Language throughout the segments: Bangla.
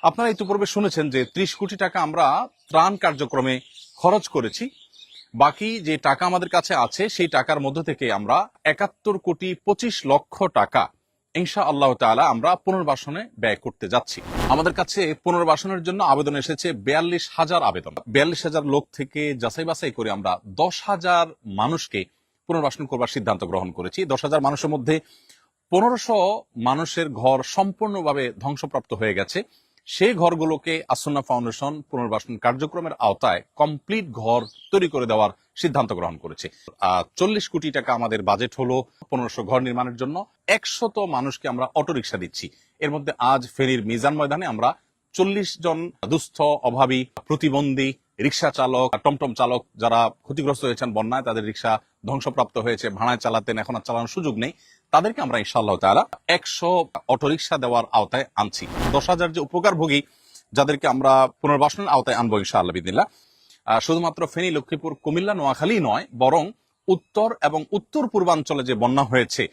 আপনারা ইতিপূর্বে শুনেছেন যে ৩০ কোটি টাকা আমরা ত্রাণ কার্যক্রমে খরচ করেছি। বাকি যে টাকা আমাদের কাছে আছে সেই টাকার মধ্য থেকে আমরা ৭১,২৫,০০,০০০ টাকা ইনশা আল্লাহ তাআলা আমরা পুনর্বাসনে ব্যয় করতে যাচ্ছি। আমাদের কাছে পুনর্বাসনের জন্য আবেদন এসেছে ৪২,০০০ আবেদন। ৪২,০০০ লোক থেকে যাচাই বাছাই করে আমরা ১০,০০০ মানুষকে পুনর্বাসন করবার সিদ্ধান্ত গ্রহণ করেছি। ১০,০০০ মানুষের মধ্যে ১৫০০ মানুষের ঘর সম্পূর্ণভাবে ধ্বংসপ্রাপ্ত হয়ে গেছে। সেই ঘরগুলোকে আসন্না ফাউন্ডেশন পুনর্বাসন কার্যক্রমের আওতায় কমপ্লিট ঘর তৈরি করে দেওয়ার সিদ্ধান্ত গ্রহণ করেছে। ৪০ কোটি টাকা আমাদের বাজেট হলো ১৫০০ ঘর নির্মাণের জন্য। ১০০ মানুষকে আমরা অটোরিকশা দিচ্ছি। এর মধ্যে আজ ফেনীর মিজান ময়দানে আমরা ৪০ জন দুস্থ, অভাবী, প্রতিবন্ধী রিক্সা চালক, টমটম চালক যারা ক্ষতিগ্রস্ত হয়েছেন বন্যায়, তাদের রিক্সা ধ্বংসপ্রাপ্ত হয়েছে, ভাড়ায় চালাতেন, এখন আর চালানোর সুযোগ নেই, তাদেরকে আমরা ইনশাআল্লাহ তাআলা ১০০ অটোরিকশা দেওয়ার আওতায় আনছি। ১০,০০০ যে উপকারভোগী যাদেরকে আমরা পুনর্বাসনের আওতায় আনবো ইনশাআল্লাহ বিদিনিল্লাহ, শুধুমাত্র ফেনী, লক্ষ্মীপুর, কুমিল্লা, নোয়াখালী নয়, বরং উত্তর এবং উত্তর পূর্বাঞ্চলে যে বন্যা হয়েছে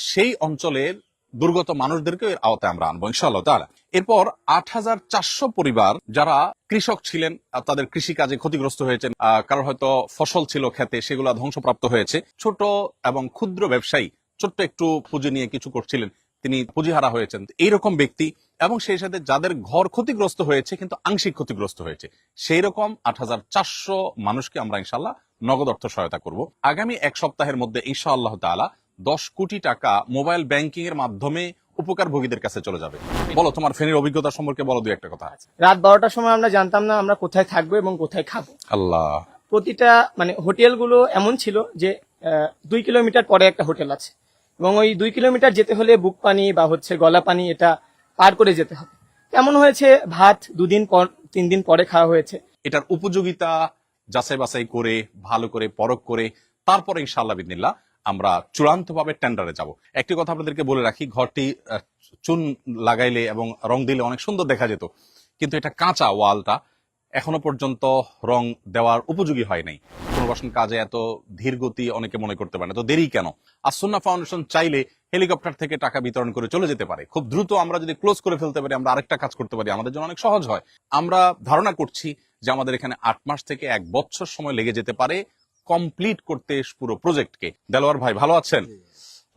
সেই অঞ্চলের দুর্গত মানুষদেরকে এর আওতায় আমরা আনবো ইনশাআল্লাহ তাআলা। এরপর ৮,৪০০ পরিবার যারা কৃষক ছিলেন, তাদের কৃষিকাজে ক্ষতিগ্রস্ত হয়েছেন, কারোর হয়তো ফসল ছিল খেতে, সেগুলো ধ্বংসপ্রাপ্ত হয়েছে। ছোট এবং ক্ষুদ্র ব্যবসায়ী ছোট্ট একটু পুঁজি নিয়ে কিছু করছিলেন, তিনি পুঁজিহারা হয়েছেন, এইরকম ব্যক্তি এবং সেই সাথে যাদের ঘর ক্ষতিগ্রস্ত হয়েছে কিন্তু আংশিক ক্ষতিগ্রস্ত হয়েছে, সেই রকম ৮,৪০০ মানুষকে আমরা ইনশাআল্লাহ নগদ অর্থ সহায়তা করব। আগামী এক সপ্তাহের মধ্যে ইনশাআল্লাহ তাআলা ১০ কোটি টাকা মোবাইল ব্যাংকিং এর মাধ্যমে উপকারভোগীদের কাছে চলে যাবে। বলো, তোমার ফেনীর অভিজ্ঞতা সম্পর্কে বলো দুই একটা কথা। রাত ১২টার সময় আমরা জানতাম না আমরা কোথায় থাকবো এবং কোথায় খাবো। আল্লাহ, প্রতিটা হোটেলগুলো এমন ছিল যে ২ কিলোমিটার পরে একটা হোটেল আছে এবং ওই ২ কিলোমিটার যেতে হলে বুক পানি বা গলা পানি এটা পার করে যেতে হবে। এমন হয়েছে ভাত ২ দিন পর ৩ দিন পরে খাওয়া হয়েছে। এটার উপযোগিতা যাচাই বাছাই করে ভালো করে পরখ করে তারপরে ইনশাআল্লাহ বিদিনিল্লাহ আমরা চূড়ান্তভাবে টেন্ডারে যাব। একটি কথা আপনাদেরকে বলে রাখি, ঘরটি চুন লাগাইলে এবং রং দিলে অনেক সুন্দর দেখা যেত, কিন্তু এটা কাঁচা ওয়ালটা, এখনো পর্যন্ত রং দেওয়ার উপযোগী হয় নাই। পুনর্বাসন কাজে এত ধীর গতি অনেকে মনে করতে পারে, তো দেরি কেন? আসন্না ফাউন্ডেশন চাইলে হেলিকপ্টার থেকে টাকা বিতরণ করে চলে যেতে পারে। খুব দ্রুত আমরা যদি ক্লোজ করে ফেলতে পারি, আমরা আরেকটা কাজ করতে পারি, আমাদের জন্য অনেক সহজ হয়। আমরা ধারণা করছি যে আমাদের এখানে ৮ মাস থেকে ১ বছর সময় লেগে যেতে পারে কমপ্লিট করতে পুরো প্রজেক্টকে। দেলোয়ার ভাই ভালো আছেন?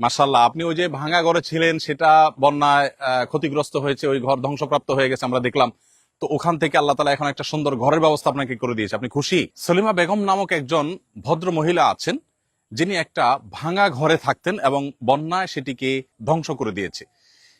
মাশাআল্লাহ। আপনি ওই যে ভাঙা ঘরে ছিলেন, সেটা বন্যায় ক্ষতিগ্রস্ত হয়েছে, ওই ঘর ধ্বংসপ্রাপ্ত হয়ে গেছে আমরা দেখলাম, তো ওখান থেকে আল্লাহ তাআলা এখন একটা সুন্দর ঘরের ব্যবস্থা আপনাকে করে দিয়েছে, আপনি খুশি? সলিমা বেগম নামক একজন ভদ্র মহিলা আছেন যিনি একটা ভাঙা ঘরে থাকতেন এবং বন্যায় সেটিকে ধ্বংস করে দিয়েছে।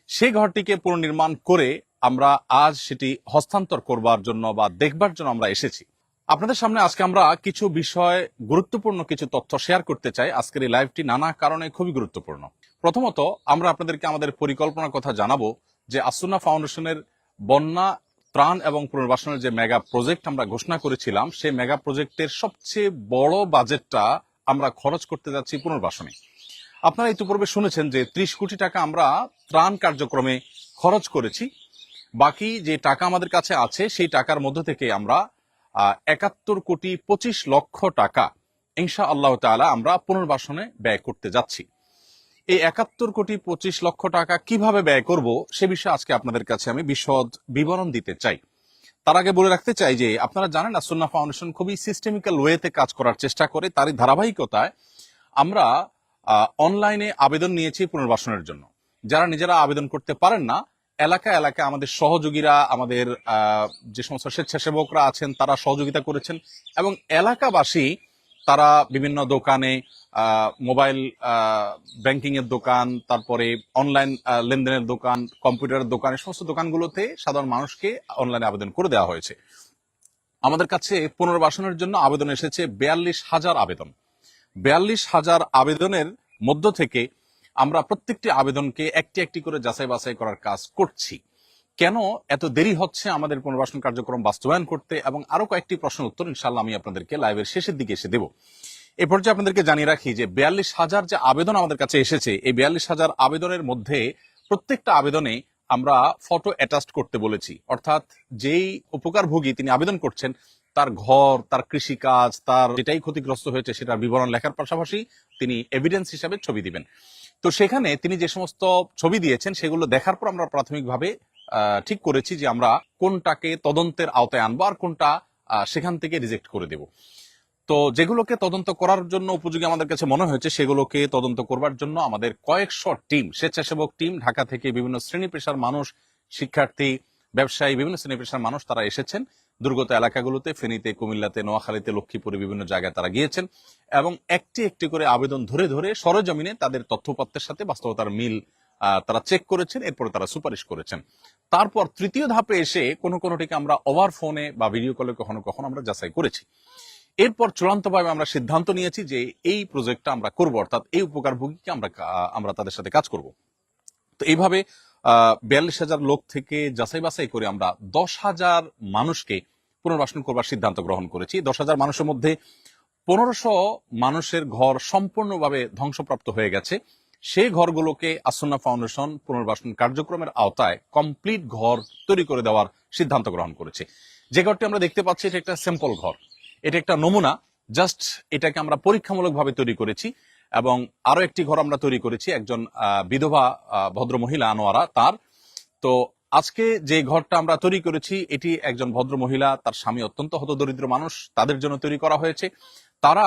সেই ঘরটিকে পুনর্নির্মাণ করে আমরা আজ সেটি হস্তান্তর করবার জন্য বা দেখবার জন্য আমরা এসেছি। আপনাদের সামনে আজকে আমরা কিছু বিষয়, গুরুত্বপূর্ণ কিছু তথ্য শেয়ার করতে চাই। আজকের এই লাইভটি নানা কারণে খুবই গুরুত্বপূর্ণ। প্রথমত, আমরা আপনাদেরকে আমাদের পরিকল্পনার কথা জানাবো যে আসন্না ফাউন্ডেশনের বন্যা ত্রাণ এবং পুনর্বাসনের যে মেগা প্রজেক্ট আমরা ঘোষণা করেছিলাম, সেই মেগা প্রজেক্টের সবচেয়ে বড় বাজেটটা আমরা খরচ করতে যাচ্ছি পুনর্বাসনে। আপনারা ইতিপূর্বে শুনেছেন যে ৩০ কোটি টাকা আমরা ত্রাণ কার্যক্রমে খরচ করেছি। বাকি যে টাকা আমাদের কাছে আছে সেই টাকার মধ্য থেকে আমরা ৭১,২৫,০০,০০০ টাকা ইনশা আল্লাহ তাআলা আমরা পুনর্বাসনে ব্যয় করতে যাচ্ছি। এই ৭১,২৫,০০,০০০ টাকা কিভাবে ব্যয় করব সে বিষয়ে আজকে আপনাদের কাছে আমি বিশদ বিবরণ দিতে চাই। তার আগে বলে রাখতে চাই যে আপনারা জানেন আসন্না ফাউন্ডেশন খুবই সিস্টেমিক্যাল ওয়েতে কাজ করার চেষ্টা করে। তারই ধারাবাহিকতায় আমরা অনলাইনে আবেদন নিয়েছি পুনর্বাসনের জন্য। যারা নিজেরা আবেদন করতে পারেন না, এলাকা এলাকা আমাদের সহযোগীরা, আমাদের যে সমস্ত স্বেচ্ছাসেবকরা আছেন তারা সহযোগিতা করেছেন এবং এলাকাবাসী তারা বিভিন্ন দোকানে, মোবাইল ব্যাংকিং এর দোকান, তারপরে অনলাইন লেনদেনের দোকান, কম্পিউটারের দোকান, এই সমস্ত দোকানগুলোতে সাধারণ মানুষকে অনলাইনে আবেদন করে দেওয়া হয়েছে। আমাদের কাছে পুনর্বাসনের জন্য আবেদন এসেছে ৪২,০০০ আবেদন। ৪২,০০০ আবেদনের মধ্য থেকে আমরা প্রত্যেকটি আবেদনকে একটি একটি করে যাচাই বাছাই করার কাজ করছি। কেন এত দেরি হচ্ছে আমাদের পুনর্বাসন কার্যক্রম বাস্তবায়ন করতে, এবং আরো কয়েকটি প্রশ্নের উত্তর ইনশাআল্লাহ আমি আপনাদেরকে লাইভের শেষের দিকে এসে দেব। এ পর্যায়ে আপনাদেরকে জানিয়ে রাখি যে ৪২,০০০ যে আবেদন আমাদের কাছে এসেছে, এই ৪২,০০০ আবেদনের মধ্যে প্রত্যেকটা আবেদনে আমরা ফটো অ্যাটাচড করতে বলেছি। অর্থাৎ যেই উপকারভোগী তিনি আবেদন করছেন তার ঘর, তার কৃষিকাজ, তার যেটাই ক্ষতিগ্রস্ত হয়েছে সেটার বিবরণ লেখার পাশাপাশি তিনি এভিডেন্স হিসাবে ছবি দিবেন। তো সেখানে তিনি যে সমস্ত ছবি দিয়েছেন সেগুলো দেখার পর আমরা প্রাথমিকভাবে ঠিক করেছি যে আমরা কোনটাকে তদন্তের আওতায় আনবো আর কোনটা সেখান থেকে রিজেক্ট করে দেব। তো যেগুলোকে তদন্ত করার জন্য উপযোগী আমাদের কাছে মনে হয়েছে সেগুলোকে তদন্ত করবার জন্য আমাদের কয়েকশো টিম, স্বেচ্ছাসেবক টিম, ঢাকা থেকে বিভিন্ন শ্রেণী পেশার মানুষ, শিক্ষার্থী, ব্যবসায়ী, বিভিন্ন শ্রেণী পেশার মানুষ তারা এসেছেন দুর্গত এলাকাগুলোতে, ফেনীতে, কুমিল্লাতে, নোয়াখালীতে, লক্ষ্মীপুরে বিভিন্ন জায়গায় তারা গিয়েছেন এবং একটি একটি করে আবেদন ধরে ধরে সরেজমিনে তাদের তথ্যপত্রের সাথে বাস্তবতার মিল তারা চেক করেছেন, এরপরে তারা সুপারিশ করেছেন। তারপর তৃতীয় ধাপে এসে কোনোটিকে আমরা ওভার ফোনে বা ভিডিও কলে কখনো কখনো আমরা যাচাই করেছি। এরপর চূড়ান্তভাবে আমরা সিদ্ধান্ত নিয়েছি যে এই প্রজেক্টটা আমরা করব, অর্থাৎ এই উপকারভোগীকে আমরা তাদের সাথে কাজ করব। তো এইভাবে 42,000 লোক থেকে যাচাই বাছাই করে আমরা 10,000 মানুষকে পুনর্বাসন করবার সিদ্ধান্ত গ্রহণ করেছি। 10,000 মানুষের মধ্যে 1500 মানুষের ঘর সম্পূর্ণভাবে ধ্বংসপ্রাপ্ত হয়ে গেছে। সেই ঘরগুলোকে আসন্না ফাউন্ডেশন পুনর্বাসন কার্যক্রমের আওতায় কমপ্লিট ঘর তৈরি করে দেওয়ার সিদ্ধান্ত গ্রহণ করেছে। যে ঘরটি আমরা দেখতে পাচ্ছি এটা একটা স্যাম্পল ঘর, এটা একটা নমুনা, জাস্ট এটাকে আমরা পরীক্ষামূলকভাবে তৈরি করেছি। এবং আরো একটি ঘর আমরা তৈরি করেছি একজন বিধবা ভদ্র মহিলা আনোয়ারা তার। তো আজকে যে ঘরটা আমরা তৈরি করেছি এটি একজন ভদ্র মহিলা, তার স্বামী অত্যন্ত হতদরিদ্র মানুষ, তাদের জন্য তৈরি করা হয়েছে। তারা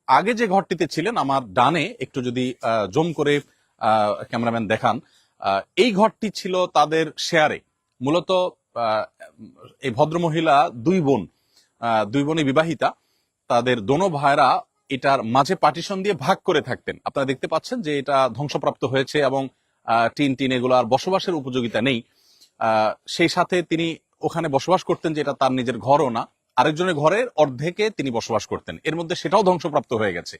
আগে যে ঘরটিতে ছিলেন, আমার ডানে একটু যদি জুম করে ক্যামেরাম্যান দেখান, এই ঘরটি ছিল তাদের শেয়ারে। মূলত এই ভদ্র মহিলা দুই বোনই বিবাহিতা, তাদের দোনো ভাইরা এটার মাঝে পার্টিশন দিয়ে ভাগ করে থাকতেন। আপনারা দেখতে পাচ্ছেন যে এটা ধ্বংসপ্রাপ্ত হয়েছে এবং টিন এগুলো আর বসবাসের উপযোগিতা নেই। সেই সাথে তিনি ওখানে বসবাস করতেন যে এটা তার নিজের ঘরও না, আরেকজনের ঘরের অর্ধেকে তিনি বসবাস করতেন, এর মধ্যে সেটাও ধ্বংসপ্রাপ্ত হয়ে গেছে।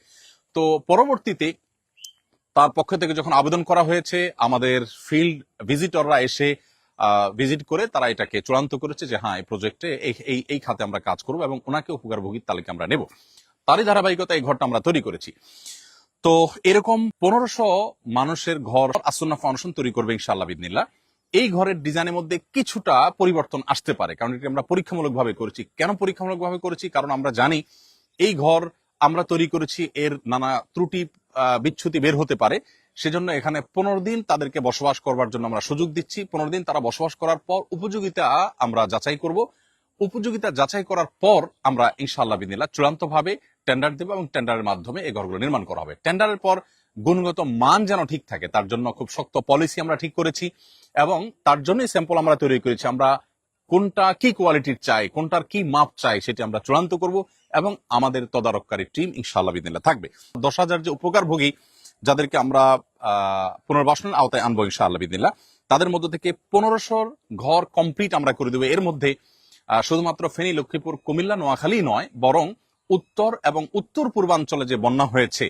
তো পরবর্তীতে তার পক্ষ থেকে যখন আবেদন করা হয়েছে, আমাদের ফিল্ড ভিজিটররা এসে ভিজিট করে তারা এটাকে চূড়ান্ত করেছে যে হ্যাঁ এই প্রজেক্টে এই খাতে আমরা কাজ করবো এবং ওনাকে উপকারভোগীর তালিকা আমরা নেব। তারই ধারাবাহিকতা এই ঘরটা আমরা তৈরি করেছি। তো এরকম 1500 মানুষের ঘর আসন্না ফাউন্ডেশন তৈরি করবে ইনশাআল্লাহ বিদিনিল্লাহ। এই ঘরের ডিজাইনের মধ্যে কিছুটা পরিবর্তন আসতে পারে, কারণ এটি আমরা পরীক্ষামূলকভাবে করেছি। কেন পরীক্ষামূলকভাবে করেছি? কারণ আমরা জানি এই ঘর আমরা তৈরি করেছি, এর নানা ত্রুটি বিচ্যুতি বের হতে পারে। সেজন্য এখানে 15 দিন তাদেরকে বসবাস করবার জন্য আমরা সুযোগ দিচ্ছি। 15 দিন তারা বসবাস করার পর উপযোগিতা আমরা যাচাই করব। উপযোগিতা যাচাই করার পর আমরা ইনশাআল্লাহ বিদিনিল্লাহ চূড়ান্তভাবে টেন্ডার দেব এবং টেন্ডারের মাধ্যমে এই ঘরগুলো নির্মাণ করা হবে। টেন্ডারের পর গুণগত মান যেন ঠিক থাকে তার জন্য খুব শক্ত পলিসি আমরা ঠিক করেছি এবং তার জন্যই স্যাম্পল আমরা তৈরি করেছি। আমরা কোনটা কি কোয়ালিটির চাই, কোনটার কি মাপ চাই সেটি আমরা চূড়ান্ত করব এবং আমাদের তদারককারী টিম ইনশাআল্লাহ বিদিনিল্লাহ থাকবে। 10,000 যে উপকারভোগী যাদেরকে আমরা পুনর্বাসনের আওতায় আনবো ইনশাআল্লাহ বিদিনিল্লাহ, তাদের মধ্য থেকে 1500 ঘর কমপ্লিট আমরা করে দেবো। এর মধ্যে শুধুমাত্র ফেনী, লক্ষ্মীপুর, কুমিল্লা, নোয়াখালী নয়, বরং উত্তর এবং উত্তর পূর্বাঞ্চলে যে বন্যা হয়েছে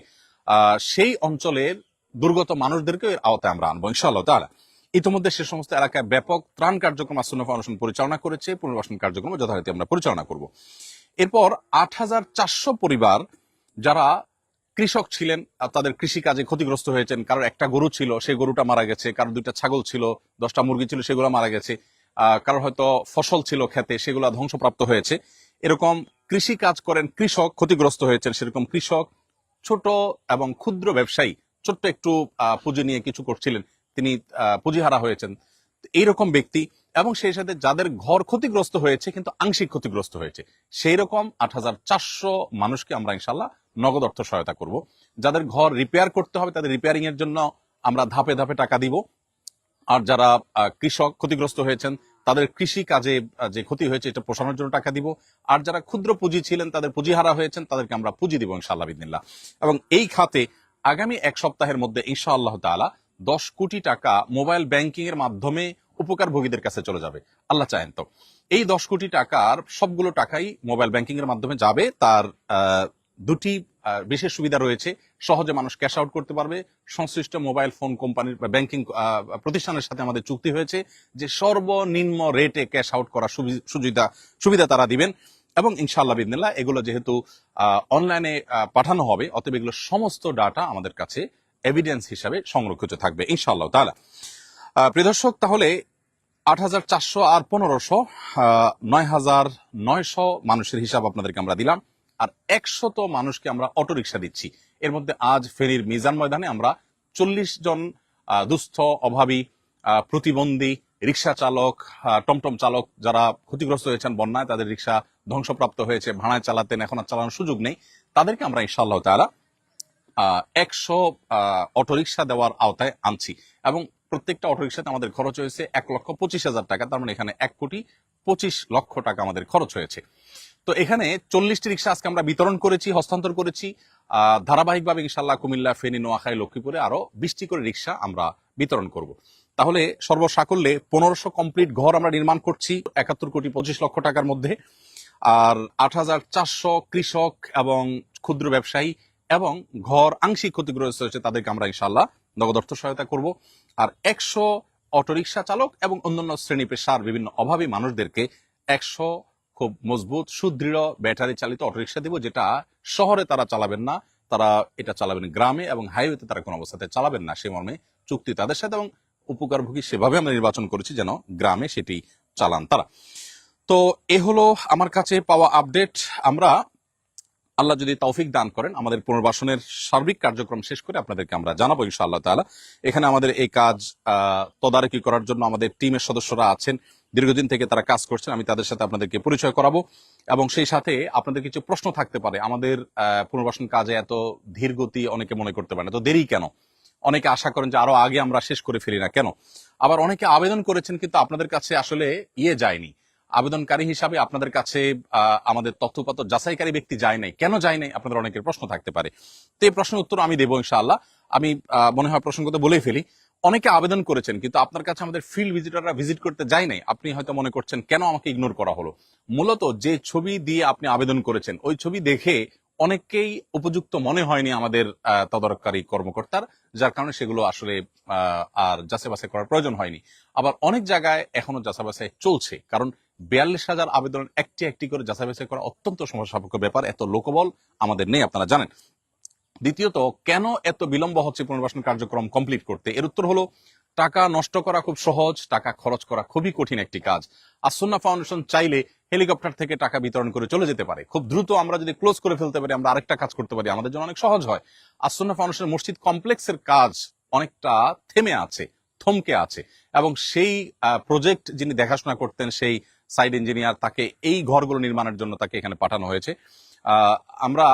সেই অঞ্চলের দুর্গত মানুষদেরকে এর আওতায় আমরা আনবো ইনশাআল্লাহ তাআলা। ইতিমধ্যে সে সমস্ত এলাকায় ব্যাপক ত্রাণ কার্যক্রম আসন্না ফাউন্ডেশন পরিচালনা করেছে, পুনর্বাসন কার্যক্রম যথারীতি আমরা পরিচালনা করব। এরপর 8400 পরিবার যারা কৃষক ছিলেন, তাদের কৃষি কাজে ক্ষতিগ্রস্ত হয়েছেন। কারোর একটা গরু ছিল, সেই গরুটা মারা গেছে, কারোর 2টা ছাগল ছিল, 10টা মুরগি ছিল, সেগুলো মারা গেছে, কারোর হয়তো ফসল ছিল খেতে, সেগুলো ধ্বংসপ্রাপ্ত হয়েছে। এরকম কৃষি কাজ করেন কৃষক, ক্ষতিগ্রস্ত হয়েছেন। সেরকম কৃষক, ছোট এবং ক্ষুদ্র ব্যবসায়ী, ছোট্ট একটু পুঁজি নিয়ে কিছু করছিলেন, তিনি পুঁজিহারা হয়েছেন, এইরকম ব্যক্তি এবং সেই সাথে যাদের ঘর ক্ষতিগ্রস্ত হয়েছে কিন্তু আংশিক ক্ষতিগ্রস্ত হয়েছে, সেই রকম 8400 মানুষকে আমরা ইনশাআল্লাহ নগদ অর্থ সহায়তা করব। যাদের ঘর রিপেয়ার করতে হবে তাদের রিপেয়ারিং এর জন্য আমরা ধাপে ধাপে টাকা দিব। আর যারা কৃষক ক্ষতিগ্রস্ত হয়েছেন তাদের কৃষি কাজে যে ক্ষতি হয়েছে এটা পোষানোর জন্য টাকা দিব। আর যারা ক্ষুদ্র পুঁজি ছিলেন, তাদের পুঁজিহারা হয়েছেন, তাদেরকে আমরা পুঁজি দিব ইনশাআল্লাহ বিদিনিল্লাহ। এবং এই খাতে আগামী এক সপ্তাহের মধ্যে ইনশাআল্লাহ তাআলা 10 কোটি টাকা মোবাইল ব্যাংকিং এর মাধ্যমে উপকারভোগীদের কাছে চলে যাবে, আল্লাহ চাহেন তো। এই 10 কোটি টাকার সবগুলো টাকাই মোবাইল ব্যাংকিং এর মাধ্যমে যাবে। তার দুটি বিশেষ সুবিধা রয়েছে। সহজে মানুষ ক্যাশ আউট করতে পারবে। সংশ্লিষ্ট মোবাইল ফোন কোম্পানির বা ব্যাংকিং প্রতিষ্ঠানের সাথে আমাদের চুক্তি হয়েছে যে সর্বনিম্ন রেটে ক্যাশ আউট করার সুবিধা তারা দিবেন। এবং ইনশাআল্লাহ বিদিনিল্লাহ এগুলো যেহেতু অনলাইনে পাঠানো হবে, অতএব এগুলো সমস্ত ডাটা আমাদের কাছে এভিডেন্স হিসাবে সংরক্ষিত থাকবে ইনশাআল্লাহ তাআলা। প্রিয় দর্শক, তাহলে 8400 আর 1500 9900 মানুষের হিসাব আপনাদেরকে আমরা দিলাম। আর 100 মানুষকে আমরা অটোরিকশা দিচ্ছি। এর মধ্যে আজ ফেনীর মিজান ময়দানে আমরা 40 জন দুস্থ, অভাবী, প্রতিবন্ধী, রিক্সা চালক, টমটম চালক যারা ক্ষতিগ্রস্ত হয়েছেন বন্যায়, তাদের রিক্সা ধ্বংসপ্রাপ্ত হয়েছে, ভাড়ায় চালাতেন, এখন আর চালানোর সুযোগ নেই, তাদেরকে আমরা ইনশাআল্লাহ তাআলা 100 অটোরিকশা দেওয়ার আওতায় আনছি। এবং প্রত্যেকটা অটোরিকশাতে আমাদের খরচ হয়েছে 1,25,000 টাকা। তার মানে এখানে 1,25,00,000 টাকা আমাদের খরচ হয়েছে। তো এখানে 40টি রিক্সা আজকে আমরা বিতরণ করেছি, হস্তান্তর করেছি। ধারাবাহিকভাবে ইনশাআল্লাহ কুমিল্লা, ফেনী, নোয়াখালী, লক্ষ্মীপুরে আরো 20টি করে রিক্সা আমরা বিতরণ করব। তাহলে সর্বসাকল্যে 1500 কমপ্লিট ঘর আমরা নির্মাণ করছি 71,25,00,000 টাকার মধ্যে। আর 8,400 কৃষক এবং ক্ষুদ্র ব্যবসায়ী এবং ঘর আংশিক ক্ষতিগ্রস্ত হয়েছে তাদেরকে আমরা ইনশাআল্লাহ নগদ অর্থ সহায়তা করব। আর 100 অটোরিকশা চালক এবং অন্যান্য শ্রেণী পেশার বিভিন্ন অভাবী মানুষদেরকে 100 খুব মজবুত সুদৃঢ় ব্যাটারি চালিত অটোরিকশা দিব, যেটা শহরে তারা চালাবেন না, তারা এটা চালাবেন গ্রামে, এবং হাইওয়েতে তারা কোনো অবস্থাতে চালাবেন না, সে মর্মে চুক্তি তাদের সাথে, এবং উপকারভোগী সেভাবে আমরা নির্বাচন করেছি যেন গ্রামে সেটি চালান তারা। তো এ হলো আমার কাছে পাওয়া আপডেট। আমরা আল্লাহ যদি তৌফিক দান করেন আমাদের পুনর্বাসনের সার্বিক কার্যক্রম শেষ করে আপনাদেরকে আমরা জানাবো ইনশাআল্লাহ তাআলা। এখানে আমাদের এই কাজ তদারকি করার জন্য আমাদের টিমের সদস্যরা আছেন, দীর্ঘদিন থেকে তারা কাজ করছেন, আমি তাদের সাথে আপনাদেরকে পরিচয় করাবো। এবং সেই সাথে আপনাদের কিছু প্রশ্ন থাকতে পারে, আমাদের পুনর্বাসন কাজে এত ধীর গতি অনেকে মনে করতে পারেন, তো দেরি কেন? অনেকে আশা করেন যে আরো আগে আমরা শেষ করে ফেলি না কেন? আবার অনেকে আবেদন করেছেন কিন্তু আপনাদের কাছে আসলে যায়নি, আবেদনকারী হিসাবে আপনাদের কাছে আমাদের তথ্যপত্র যাচাইকারী ব্যক্তি যায় নাই, কেন যায় নাই? আপনাদের অনেকের প্রশ্ন থাকতে পারে। তো এই প্রশ্নের উত্তর আমি দেবো ইনশাআল্লাহ। আমি মনে হয় প্রসঙ্গত বলেই ফেলি, অনেকে আবেদন করেছেন কিন্তু আপনার কাছে আমাদের ফিল্ড ভিজিটররা ভিজিট করতে যায় নাই। আপনি হয়তো মনে করছেন কেন আমাকে ইগনোর করা হলো। মূলত যে ছবি দিয়ে আপনি আবেদন করেছেন ওই ছবি দেখে অনেককেই উপযুক্ত মনে হয়নি আমাদের তদারককারী কর্মকর্তার, যার কারণে সেগুলো আসলে আর যাচাই বাছাই করার প্রয়োজন হয়নি। আবার অনেক জায়গায় এখনো যাচাই বাছাই চলছে, কারণ 42,000 আবেদন একটি একটি করে যাচাই বাছাই করা অত্যন্ত সমস্যা সাপেক্ষ ব্যাপার, এত লোকবল আমাদের নেই, আপনারা জানেন। দ্বিতীয়ত, কেন এত বিলম্ব হচ্ছে পুনর্বাসন কার্যক্রম কমপ্লিট করতে? এর উত্তর হলো, টাকা নষ্ট করা খুব সহজ, টাকা খরচ করা খুবই কঠিন একটি কাজ। আসুন্নাহ ফাউন্ডেশন চাইলে হেলিকপ্টার থেকে টাকা বিতরণ করে চলে যেতে পারে, খুব দ্রুত আমরা যদি ক্লোজ করে ফেলতে পারি, আমরা আরেকটা কাজ করতে পারি, আমাদের জন্য অনেক সহজ হয়। আসুন্নাহ ফাউন্ডেশন মসজিদ কমপ্লেক্সের কাজ অনেকটা থেমে আছে, থমকে আছে, এবং সেই প্রজেক্ট যিনি দেখাশোনা করতেন, সেই সাইড ইঞ্জিনিয়ার, তাকে এই ঘরগুলো নির্মাণের জন্য তাকে এখানে পাঠানো হয়েছে। আমরা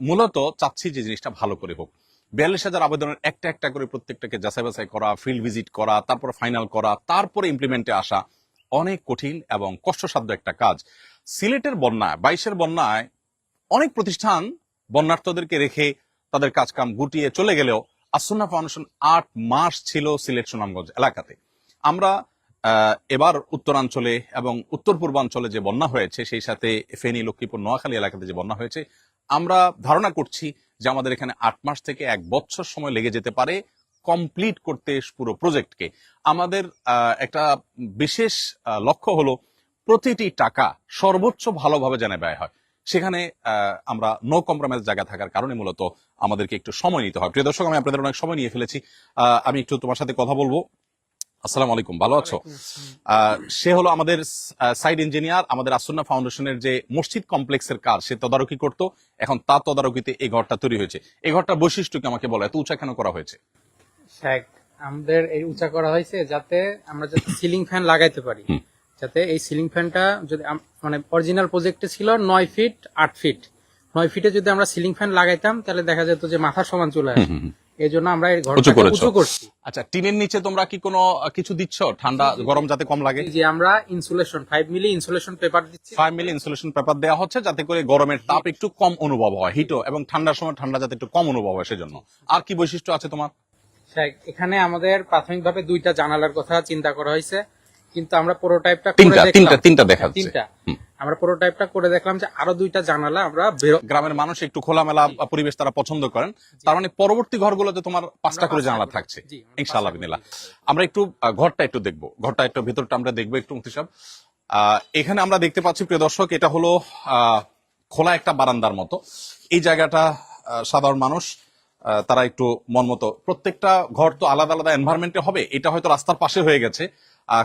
মূলত চাচ্ছি যে জিনিসটা ভালো করে হোক। 42,000 আবেদনের একটা একটা করে প্রত্যেকটাকে যাচাই বাছাই করা, ফিল্ড ভিজিট করা, তারপর ফাইনাল করা, তারপরে ইমপ্লিমেন্টে আসা অনেক কঠিন এবং কষ্টসাধ্য একটা কাজ। সিলেটের বন্যায়, 22-এর বন্যায় অনেক প্রতিষ্ঠান বন্যার্থদেরকে রেখে তাদের কাজকাম গুটিয়ে চলে গেলেও আসুন্নাহ ফাউন্ডেশন 8 মাস ছিল সিলেট সুনামগঞ্জ এলাকাতে। আমরা এবার উত্তরাঞ্চলে এবং উত্তর পূর্বাঞ্চলে যে বন্যা হয়েছে, সেই সাথে ফেনী, লক্ষ্মীপুর, নোয়াখালী এলাকাতে যে বন্যা হয়েছে, আমরা ধারণা করছি যে আমাদের এখানে 8 মাস থেকে 1 বছর সময় লেগে যেতে পারে কমপ্লিট করতে পুরো প্রজেক্টকে। আমাদের একটা বিশেষ লক্ষ্য হলো প্রতিটি টাকা সর্বোচ্চ ভালোভাবে যেন ব্যয় হয়। সেখানে আমরা নো কম্প্রোমাইজ জায়গা থাকার কারণে মূলত আমাদেরকে একটু সময় নিতে হয়। প্রিয় দর্শক, আমি আপনাদের অনেক সময় নিয়ে ফেলেছি, আমি একটু তোমার সাথে কথা বলবো। আসসালামু আলাইকুম, ভালো আছো? সে হলো আমাদের সাইড ইঞ্জিনিয়ার, আমাদের আসুন্নাহ ফাউন্ডেশনের যে মসজিদ কমপ্লেক্সের কাজ সে তদারকি করতো, এখন তার তদারকিতে এই ঘরটা তৈরি হয়েছে। এই ঘরটার বৈশিষ্ট্য কি আমাকে বলো, এত উঁচা কেন করা হয়েছে? আমাদের এই উঁচা করা হয়েছে যাতে আমরা সিলিং ফ্যান লাগাইতে পারি, যাতে এই সিলিং ফ্যানটা যদি মানে অরিজিনাল প্রজেক্টে ছিল 9 ফিট 8 ফিট, 9 ফিটে যদি আমরা সিলিং ফ্যান লাগাইতাম তাহলে দেখা যেত যে মাথার সমান চলে আসে। এই জন্য আমরা এই ঘরটা উঁচু করছি। আচ্ছা, টিনের নিচে তোমরা কি কোনো কিছু দিচ্ছ ঠান্ডা গরম যাতে কম লাগে? যে আমরা ইনসুলেশন 5 মিলি ইনসুলেশন পেপার দিচ্ছি, 5 মিলি ইনসুলেশন পেপার দেওয়া হচ্ছে যাতে করে গরমের তাপ একটু কম অনুভব হয়, হিটও, এবং ঠান্ডার সময় ঠান্ডা যাতে একটু কম অনুভব হয় সেজন্য। আর কি বৈশিষ্ট্য আছে তোমার? এখানে আমাদের প্রাথমিকভাবে 2টা জানালার কথা চিন্তা করা হয়েছে, কিন্তু আমরা প্রোটোটাইপটা তিনটা দেখাচ্ছি। আমরা প্রোটোটাইপটা করে দেখলাম যে আরো 2টা জানালা আমরা গ্রামের মানুষ একটু খোলামেলা পরিবেশ তারা পছন্দ করেন, তার মানে পরবর্তী ঘরগুলোতে তোমার 5টা করে জানালা থাকছে ইনশাআল্লাহ বিসমিল্লাহ। আমরা একটু ঘরটা একটু দেখবো, ঘরটা একটু ভিতরটা আমরা দেখবো একটু মুফতি সাহেব। এখানে আমরা দেখতে পাচ্ছি প্রিয় দর্শক, এটা হলো খোলা একটা বারান্দার মতো। এই জায়গাটা সাধারণ মানুষ তারা একটু মন মতো, প্রত্যেকটা ঘর তো আলাদা আলাদা এনভায়রনমেন্টে হবে। এটা হয়তো রাস্তার পাশে হয়ে গেছে,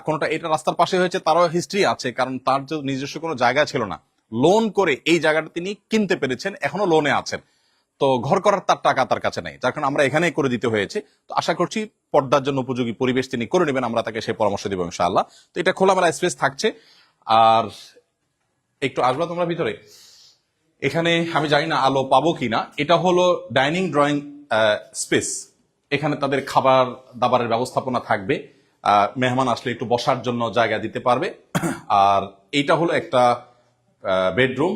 কোনটা এটা রাস্তার পাশে হয়েছে, তারও হিস্ট্রি আছে, কারণ তার যে নিজস্ব কোনো জায়গা ছিল না, লোন করে এই জায়গাটা তিনি কিনতে পেরেছেন, এখনো লোনে আছেন। তো ঘর করার তার টাকা তার কাছে নেই, যার কারণে আমরা এখানেই করে দিতে হয়েছে। তো আশা করছি পর্দার জন্য উপযোগী পরিবেশ তিনি করে নেবেন, আমরা তাকে সেই পরামর্শ দিব ইনশাআল্লাহ। তো এটা খোলামেলা স্পেস থাকছে। আর একটু আসবা তোমরা ভিতরে, এখানে আমি জানি না আলো পাবো কিনা, এটা হলো ডাইনিং ড্রয়িং স্পেস। এখানে তাদের খাবার দাবারের ব্যবস্থাপনা থাকবে, মেহমান আসলে একটু বসার জন্য জায়গা দিতে পারবে। আর এইটা হলো একটা বেডরুম,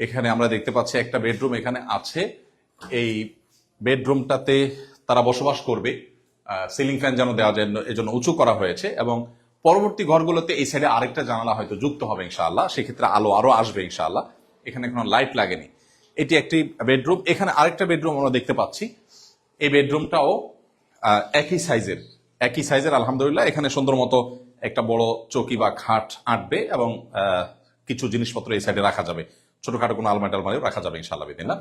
এখানে আমরা দেখতে পাচ্ছি একটা বেডরুম এখানে আছে। এই বেডরুমটাতে তারা বসবাস করবে, সিলিং ফ্যান যেন দেওয়া যায় এজন্য উঁচু করা হয়েছে, এবং পরবর্তী ঘরগুলোতে এই সাইডে আরেকটা জানালা হয়তো যুক্ত হবে ইনশাআল্লাহ, সেক্ষেত্রে আলো আরো আসবে ইনশাআল্লাহ। এখানে কোনো লাইট লাগেনি। এটি একটি বেডরুম। এখানে আরেকটা বেডরুম আমরা দেখতে পাচ্ছি, এই বেডরুমটাও একই সাইজের আলহামদুলিল্লাহ। এখানে সুন্দর মতো একটা বড় চৌকি বা খাট আঁটবে, এবং কিছু জিনিসপত্র এই সাইডে রাখা যাবে, ছোটখাটো কোনো আলমারি টালমারিও রাখা যাবে ইনশাআল্লাহ বিদিনিল্লাহ।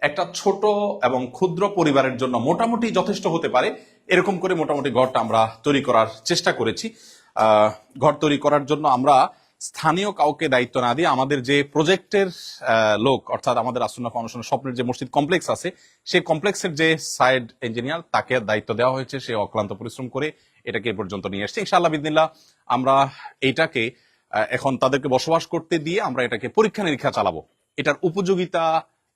একটা ছোট এবং ক্ষুদ্র পরিবারের জন্য মোটামুটি যথেষ্ট হতে পারে এরকম করে মোটামুটি ঘরটা আমরা তৈরি করার চেষ্টা করেছি। ঘর তৈরি করার জন্য আমরা স্থানীয় কাউকে দায়িত্ব না দিয়ে আমাদের যে প্রজেক্টের লোক, অর্থাৎ আমাদের আসুন্নাহ ফাউন্ডেশনের স্বপ্নের যে মসজিদ কমপ্লেক্স আছে, সেই কমপ্লেক্সের যে সাইড ইঞ্জিনিয়ার, তাকে দায়িত্ব দেওয়া হয়েছে। সে অক্লান্ত পরিশ্রম করে এটাকে এ পর্যন্ত নিয়ে এসেছে ইনশাআল্লাহ বিদিনিল্লাহ। আমরা এইটাকে এখন তাদেরকে বসবাস করতে দিয়ে আমরা এটাকে পরীক্ষা নিরীক্ষা চালাবো, এটার উপযোগিতা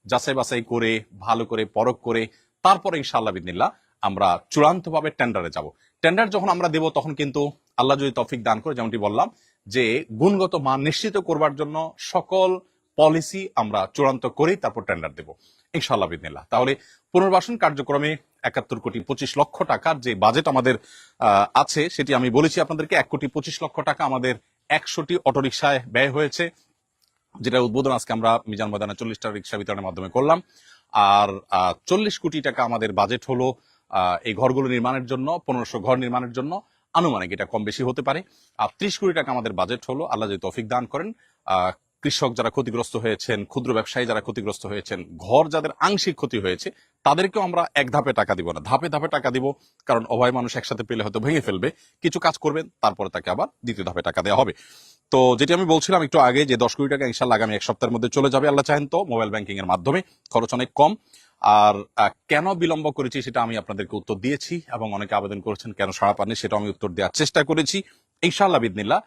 যাচাই বাছাই করে ভালো করে পরখ করে তারপরে ইনশাআল্লাহ বিদিনিল্লাহ আমরা চূড়ান্তভাবে টেন্ডারে যাব। টেন্ডার যখন আমরা দেব তখন কিন্তু আল্লাহ যদি তৌফিক দান করে, যেমনটি বললাম যে গুণগত মান নিশ্চিত করবার জন্য সকল পলিসি আমরা চূড়ান্ত করেই তারপর টেন্ডার দেব ইনশাআল্লাহ বিদিনিল্লাহ। তাহলে পুনর্বাসন কার্যক্রমে ৭১,২৫,০০,০০০ টাকার যে বাজেট আমাদের আছে, সেটি আমি বলেছি আপনাদেরকে। ১,২৫,০০,০০০ টাকা আমাদের ১০০টি অটোরিকশায় ব্যয় হয়েছে, যেটা উদ্বোধন আজকে আমরা মিজান ময়দানে ৪০টা রিক্সা বিতরণের মাধ্যমে করলাম। আর ৪০ কোটি টাকা আমাদের বাজেট হলো এই ঘরগুলো নির্মাণের জন্য, ১৫০০ ঘর নির্মাণের জন্য। আনুমানিক এটা কম বেশি হতে পারে। আর ৩০ কোটি টাকা আমাদের বাজেট হলো, আল্লাহ যদি তৌফিক দান করেন, কৃষক যারা ক্ষতিগ্রস্ত হয়েছেন, ক্ষুদ্র ব্যবসায়ী যারা ক্ষতিগ্রস্ত হয়েছেন, ঘর যাদের আংশিক ক্ষতি হয়েছে, তাদেরকেও আমরা এক ধাপে টাকা দিব না, ধাপে ধাপে টাকা দিব। কারণ অভয় মানুষ একসাথে পেলে হয়তো ভেঙে ফেলবে, কিছু কাজ করবেন তারপরে তাকে আবার দ্বিতীয় ধাপে টাকা দেওয়া হবে। তো যেটি আমি বলছিলাম একটু আগে, যে ১০ কোটি টাকা ইনশাআল্লাহ আগামী ১ সপ্তাহের মধ্যে চলে যাবে আল্লাহ চাহেন তো, মোবাইল ব্যাংকিং এর মাধ্যমে, খরচ অনেক কম। আর কেন বিলম্ব করেছি সেটা আমি আপনাদেরকে উত্তর দিয়েছি, এবং অনেকে আবেদন করেছেন কেন সাড়া পাননি, সেটা আমি উত্তর দেওয়ার চেষ্টা করেছি ইনশাআল্লাহ বিদিনিল্লাহ।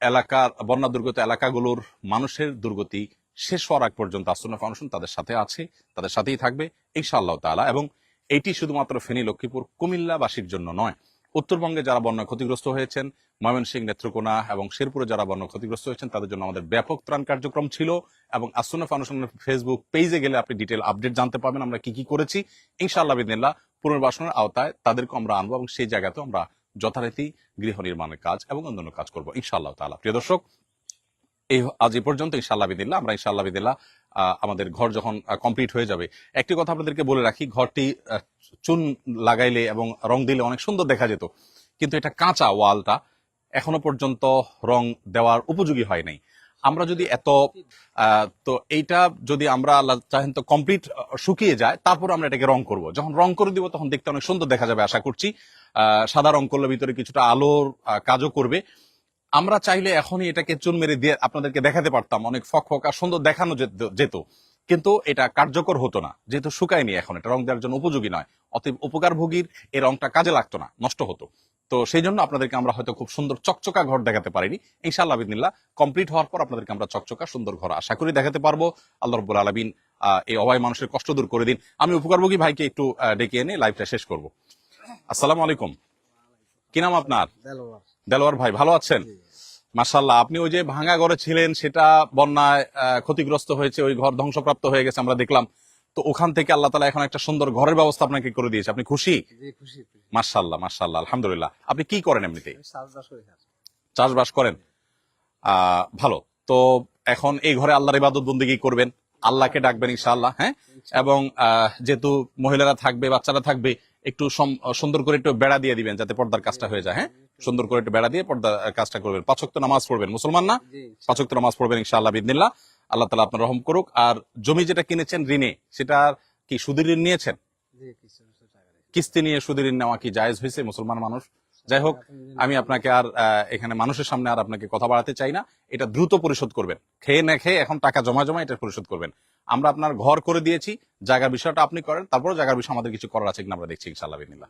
এলাকার বন্যা দুর্গত এলাকাগুলোর মানুষের দুর্গতি শেষ হওয়ার আগ পর্যন্ত আসুন্নাহ ফাউন্ডেশন তাদের সাথে আছে, তাদের সাথেই থাকবে ইনশাআল্লাহ তাআলা। এবং এটি শুধুমাত্র ফেনী, লক্ষ্মীপুর, কুমিল্লাবাসীর জন্য নয়, উত্তরবঙ্গে যারা বন্যা ক্ষতিগ্রস্ত হয়েছেন, ময়মনসিংহ, নেত্রকোনা এবং শেরপুরে যারা বন্যা ক্ষতিগ্রস্ত হয়েছেন, তাদের জন্য আমাদের ব্যাপক ত্রাণ কার্যক্রম ছিল। এবং আসুন্নাহ ফাউন্ডেশনের ফেসবুক পেজে গেলে আপনি ডিটেল আপডেট জানতে পারবেন আমরা কি কি করেছি ইনশাআল্লাহ বিদিনিল্লাহ। পুনর্বাসনের আওতায় তাদেরকে আমরা আনবো, এবং সেই জায়গাতেও আমরা যথারীতি গৃহ নির্মাণের কাজ এবং অন্যান্য কাজ করবো ইনশাআল্লাহ তাআলা। প্রিয় দর্শক, আজ এই পর্যন্ত ইনশাআল্লাহ বিদিনিল্লাহ। আমরা ইনশাআল্লাহ বিদিনিল্লাহ আমাদের ঘর যখন কমপ্লিট হয়ে যাবে, একটি কথা আপনাদেরকে বলে রাখি, ঘরটি চুন লাগাইলে এবং রং দিলে অনেক সুন্দর দেখা যেত, কিন্তু এটা কাঁচা ওয়ালটা, এখনো পর্যন্ত রং দেওয়ার উপযোগী হয় নাই। আমরা যদি তো এইটা যদি আমরা আল্লাহ চাহেন তো কমপ্লিট শুকিয়ে যায়, তারপর আমরা এটাকে রং করব। যখন রং করে দিব তখন দেখতে অনেক সুন্দর দেখা যাবে আশা করছি। সাদা রং করলে ভিতরে কিছুটা আলোর কাজও করবে। আমরা চাইলে এখনই এটাকে চুন মেরে দিয়ে আপনাদেরকে দেখাতে পারতাম, অনেক ফকফকা সুন্দর দেখানো যেত, কিন্তু এটা কার্যকর হতো না, যেহেতু শুকায়নি এখন, এটা রং দেওয়ার জন্য উপযোগী নয়। অতএব উপকারভোগীর এই রংটা কাজে লাগতো না, নষ্ট হতো। তো সেই জন্য আপনাদেরকে আমরা হয়তো খুব সুন্দর চকচকা ঘর দেখাতে পারিনি। ইনশাআল্লাহ বিদিনিল্লাহ কমপ্লিট হওয়ার পর আপনাদেরকে আমরা চকচকা সুন্দর ঘর আশা করি দেখাতে পারবো। আল্লাহ রাব্বুল আলামিন এই অভাবী মানুষের কষ্ট দূর করে দিন। আমি উপকারভোগী ভাইকে একটু ডেকে এনে লাইভটা শেষ করব। আসসালামু আলাইকুম, কি নাম আপনার? দেলোয়ার ভাই, ভালো আছেন? মাশাআল্লাহ। আপনি ওই যে ভাঙা ঘরে ছিলেন, সেটা বন্যায় ক্ষতিগ্রস্ত হয়েছে, ওই ঘর ধ্বংসপ্রাপ্ত হয়ে গেছে আমরা দেখলাম। তো ওখান থেকে আল্লাহ তাআলা এখন একটা সুন্দর ঘরের ব্যবস্থা আপনাকে করে দিয়েছে, আপনি খুশি? মাশাআল্লাহ মাশাআল্লাহ, আলহামদুলিল্লাহ। আপনি কি করেন এমনিতে? চাষবাস করেন, ভালো। তো এখন এই ঘরে আল্লাহর ইবাদত বন্দেগী করবেন, আল্লাহকে ডাকবেন ইনশাআল্লাহ। হ্যাঁ, এবং যেহেতু মহিলারা থাকবে, বাচ্চারা থাকবে, একটু সুন্দর করে একটু বেড়া দিয়ে দিবেন যাতে পর্দার কাজটা হয়ে যায়। হ্যাঁ, সুন্দর করে একটু বেড়া দিয়ে পর্দার কাজটা করবেন। ৫ ওয়াক্ত নামাজ পড়বেন, মুসলমান না? ৫ ওয়াক্ত নামাজ পড়বেন ইনশাআল্লাহ বিদিনিল্লাহ। আল্লাহ তাআলা আপনার রহম করুক। আর জমি যেটা কিনেছেন ঋণে, সেটা কি সুদের ঋণ নিয়েছেন? কিস্তি নিয়ে সুদের ঋণ নেওয়া কি জায়েজ হয়েছে মুসলমান মানুষ? যাই হোক, আমি আপনাকে আর এখানে মানুষের সামনে আর আপনাকে কথা বাড়াতে চাই না। এটা দ্রুত পরিশোধ করবেন, খেয়ে না খেয়ে এখন টাকা জমা জমা এটা পরিশোধ করবেন। আমরা আপনার ঘর করে দিয়েছি, জায়গার বিষয়টা আপনি করেন, তারপর জায়গার বিষয় আমাদের কিছু করার আছে কিনা আমরা দেখছি ইনশাআল্লাহ বিসমিল্লাহ।